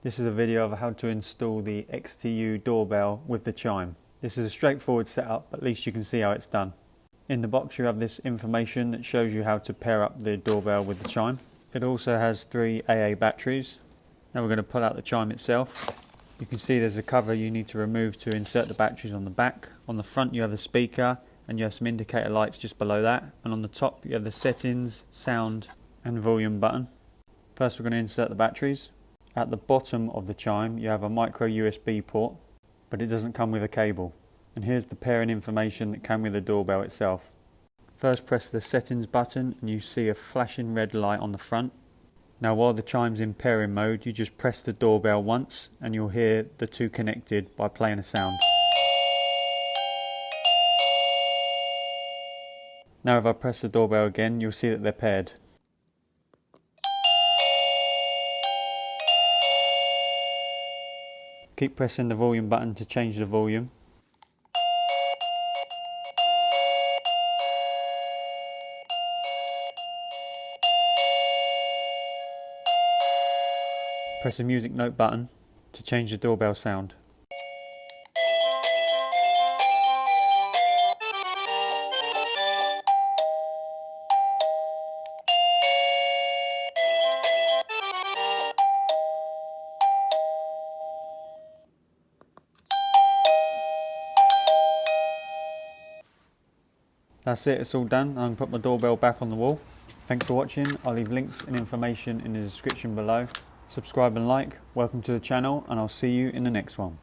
This is a video of how to install the XTU doorbell with the chime. This is a straightforward setup, but at least you can see how it's done. In the box you have this information that shows you how to pair up the doorbell with the chime. It also has 3 AA batteries. Now we're going to pull out the chime itself. You can see there's a cover you need to remove to insert the batteries on the back. On the front you have the speaker and you have some indicator lights just below that. And on the top you have the settings, sound and volume button. First we're going to insert the batteries. At the bottom of the chime you have a micro USB port, but it doesn't come with a cable. And here's the pairing information that came with the doorbell itself. First press the settings button and you see a flashing red light on the front. Now while the chime's in pairing mode, you just press the doorbell once and you'll hear the two connected by playing a sound. Now if I press the doorbell again, you'll see that they're paired. Keep pressing the volume button to change the volume. Press the music note button to change the doorbell sound. That's it, it's all done. I can put my doorbell back on the wall. Thanks for watching. I'll leave links and information in the description below. Subscribe and like. Welcome to the channel and I'll see you in the next one.